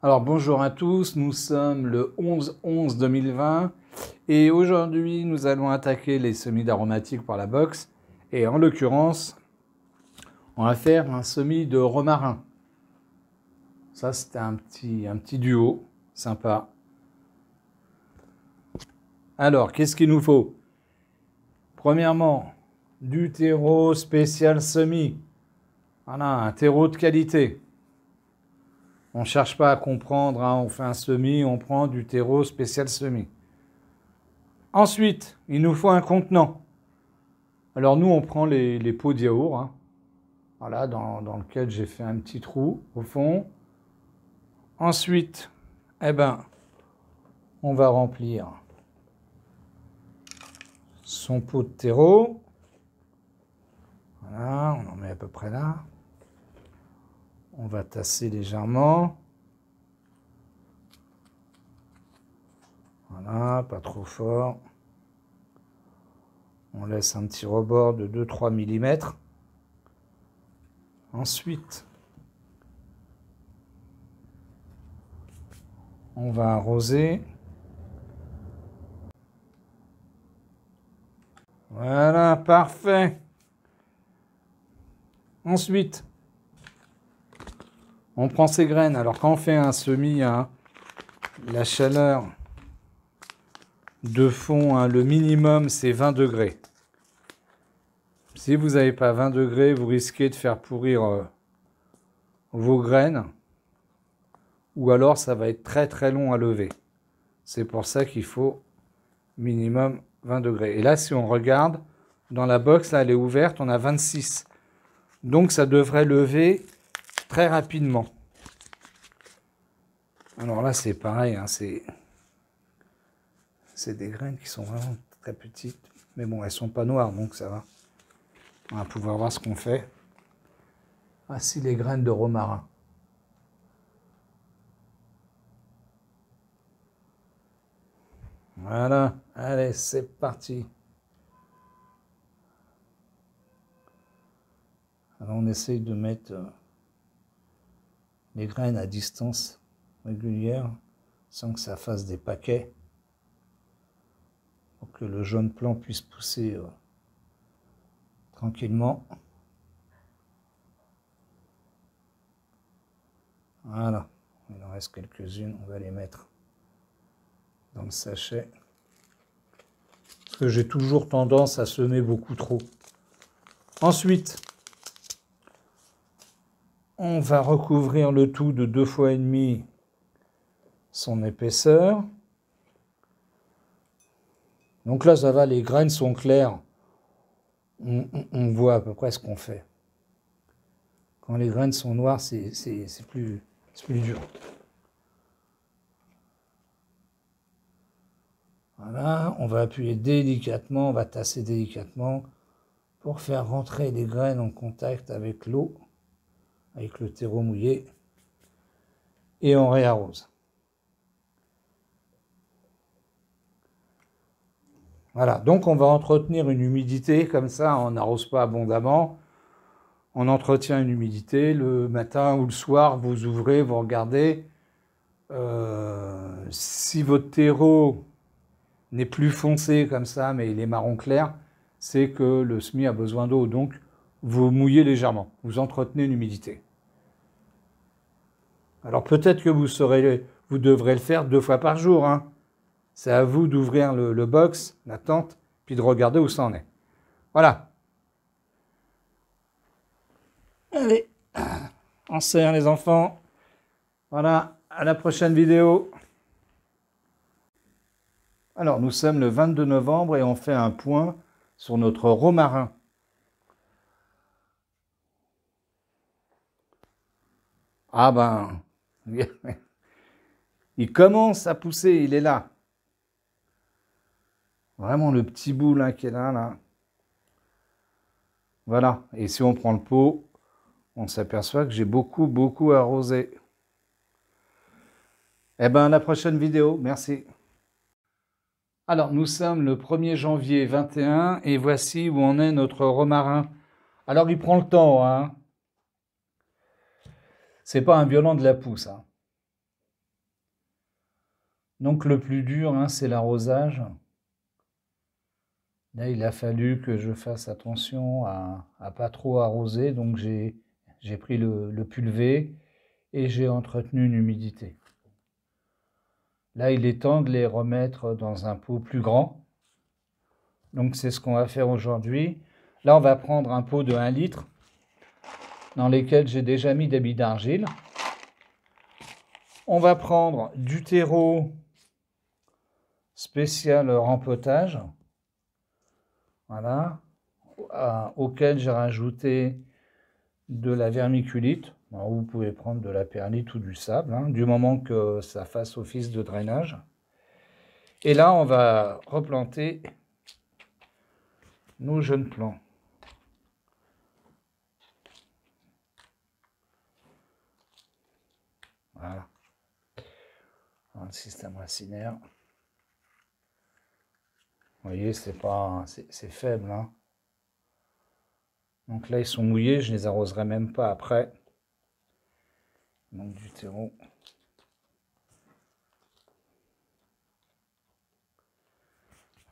Alors bonjour à tous, nous sommes le 11/11/2020 et aujourd'hui nous allons attaquer les semis d'aromatiques par la box et en l'occurrence on va faire un semis de romarin. Ça c'était un petit duo sympa. Alors qu'est-ce qu'il nous faut? Premièrement du terreau spécial semis. Voilà, un terreau de qualité. On ne cherche pas à comprendre, hein, on fait un semis, on prend du terreau spécial semis. Ensuite, il nous faut un contenant. Alors nous, on prend les pots de yaourt, hein, voilà, dans lequel j'ai fait un petit trou au fond. Ensuite, on va remplir son pot de terreau. Voilà, on en met à peu près là. On va tasser légèrement. Voilà, pas trop fort. On laisse un petit rebord de 2-3 mm. Ensuite, on va arroser. Voilà, parfait. Ensuite, on prend ses graines. Alors quand on fait un semis, hein, la chaleur de fond, hein, le minimum c'est 20 degrés. Si vous n'avez pas 20 degrés, vous risquez de faire pourrir vos graines. Ou alors ça va être très très long à lever. C'est pour ça qu'il faut minimum 20 degrés. Et là, si on regarde, dans la box, là, elle est ouverte, on a 26. Donc ça devrait lever très rapidement. Alors là, c'est pareil, hein, c'est des graines qui sont vraiment très petites. Mais bon, elles sont pas noires, donc ça va. On va pouvoir voir ce qu'on fait. Voici les graines de romarin. Voilà, allez, c'est parti. Alors on essaye de mettre les graines à distance régulière sans que ça fasse des paquets pour que le jeune plant puisse pousser tranquillement. Voilà, il en reste quelques-unes, on va les mettre dans le sachet. Parce que j'ai toujours tendance à semer beaucoup trop. Ensuite, on va recouvrir le tout de 2,5 fois son épaisseur. Donc là, ça va, les graines sont claires. On voit à peu près ce qu'on fait. Quand les graines sont noires, c'est plus dur. Voilà, on va appuyer délicatement, on va tasser délicatement pour faire rentrer les graines en contact avec l'eau, avec le terreau mouillé, et on réarrose. Voilà, donc on va entretenir une humidité, comme ça on n'arrose pas abondamment. On entretient une humidité, le matin ou le soir, vous ouvrez, vous regardez. Si votre terreau n'est plus foncé comme ça, mais il est marron clair, c'est que le semis a besoin d'eau. Donc, vous mouillez légèrement, vous entretenez une humidité. Alors peut-être que vous devrez le faire 2 fois par jour, hein. C'est à vous d'ouvrir le box, la tente, puis de regarder où ça en est. Voilà. Allez, on serre les enfants. Voilà, à la prochaine vidéo. Alors, nous sommes le 22 novembre et on fait un point sur notre romarin. Ah ben, il commence à pousser, il est là. Vraiment le petit bout là qui est là. Voilà, et si on prend le pot, on s'aperçoit que j'ai beaucoup arrosé. Eh ben, à la prochaine vidéo, merci. Alors, nous sommes le 1er janvier 21 et voici où en est notre romarin. Alors, il prend le temps, hein. C'est pas un violent de la pousse, hein. Donc, le plus dur, hein, c'est l'arrosage. Là, il a fallu que je fasse attention à pas trop arroser, donc j'ai pris le pulvé et j'ai entretenu une humidité. Là, il est temps de les remettre dans un pot plus grand. Donc, c'est ce qu'on va faire aujourd'hui. Là, on va prendre un pot de 1 litre dans lequel j'ai déjà mis des billes d'argile. On va prendre du terreau spécial rempotage. Voilà. Auquel j'ai rajouté de la vermiculite. Alors, vous pouvez prendre de la perlite ou du sable, hein, du moment que ça fasse office de drainage. Et là, on va replanter nos jeunes plants. Voilà. Dans le système racinaire. Vous voyez, c'est faible, hein. Donc là, ils sont mouillés, je les arroserai même pas après. Donc du terreau.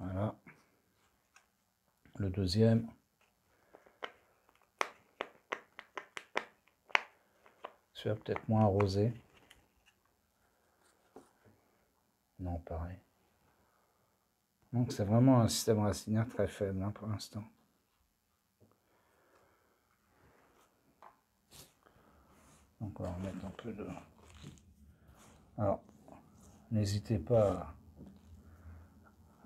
Voilà. Le deuxième. Celui-là peut-être moins arrosé. Non, pareil. Donc c'est vraiment un système racinaire très faible, hein, pour l'instant. Donc on va remettre un peu de... Alors, n'hésitez pas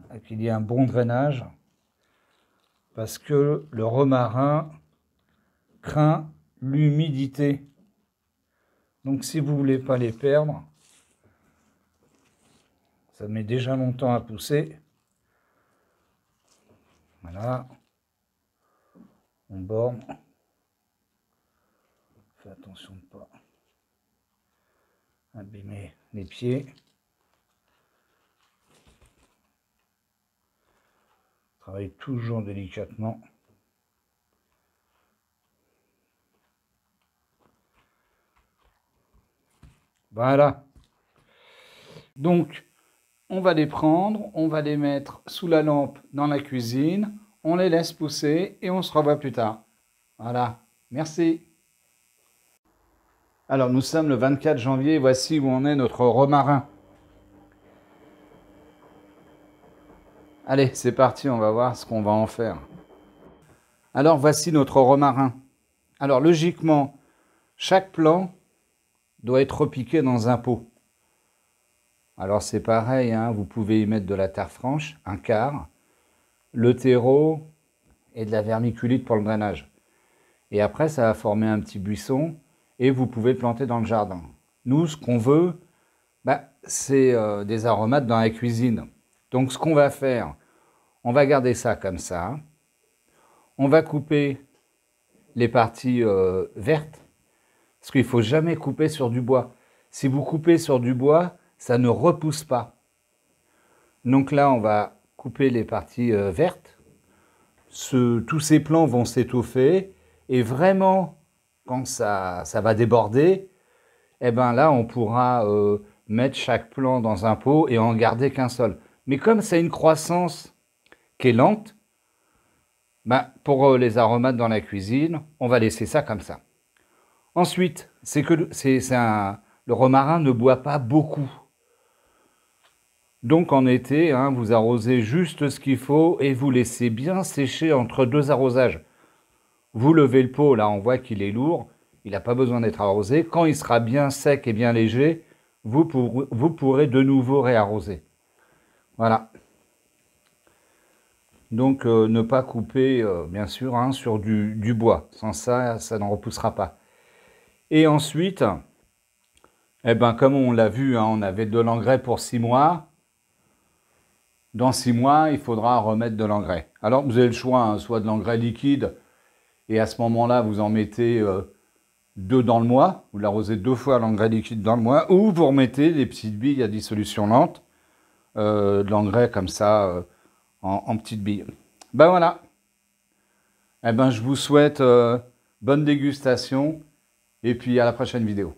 à qu'il y ait un bon drainage, parce que le romarin craint l'humidité. Donc si vous ne voulez pas les perdre, ça met déjà longtemps à pousser. Voilà. On borne. Fais attention de ne pas abîmer les pieds. Travaille toujours délicatement. Voilà. Donc, on va les prendre, on va les mettre sous la lampe dans la cuisine, on les laisse pousser et on se revoit plus tard. Voilà. Merci. Alors, nous sommes le 24 janvier, voici où en est notre romarin. Allez, c'est parti, on va voir ce qu'on va en faire. Alors, voici notre romarin. Alors, logiquement, chaque plant doit être repiqué dans un pot. Alors, c'est pareil, hein, vous pouvez y mettre de la terre franche, un quart, le terreau et de la vermiculite pour le drainage. Et après, ça va former un petit buisson et vous pouvez le planter dans le jardin. Nous, ce qu'on veut, c'est des aromates dans la cuisine. Donc, ce qu'on va faire, on va garder ça comme ça. On va couper les parties vertes, parce qu'il ne faut jamais couper sur du bois. Si vous coupez sur du bois, ça ne repousse pas. Donc là, on va couper les parties vertes. Tous ces plants vont s'étoffer. Et vraiment, quand ça va déborder, eh ben là, on pourra mettre chaque plant dans un pot et en garder qu'un seul. Mais comme c'est une croissance qui est lente, pour les aromates dans la cuisine, on va laisser ça comme ça. Ensuite, le romarin ne boit pas beaucoup. Donc en été, hein, vous arrosez juste ce qu'il faut et vous laissez bien sécher entre 2 arrosages. Vous levez le pot, là on voit qu'il est lourd, il n'a pas besoin d'être arrosé. Quand il sera bien sec et bien léger, vous pourrez de nouveau réarroser. Voilà. Donc ne pas couper, bien sûr, hein, sur du bois. Sans ça, ça n'en repoussera pas. Et ensuite, comme on l'a vu, hein, on avait de l'engrais pour 6 mois. Dans 6 mois, il faudra remettre de l'engrais. Alors, vous avez le choix, hein, soit de l'engrais liquide, et à ce moment-là, vous en mettez 2 dans le mois. Vous l'arrosez 2 fois l'engrais liquide dans le mois, ou vous remettez des petites billes à dissolution lente de l'engrais comme ça, en petites billes. Ben voilà. Eh ben, je vous souhaite bonne dégustation et puis à la prochaine vidéo.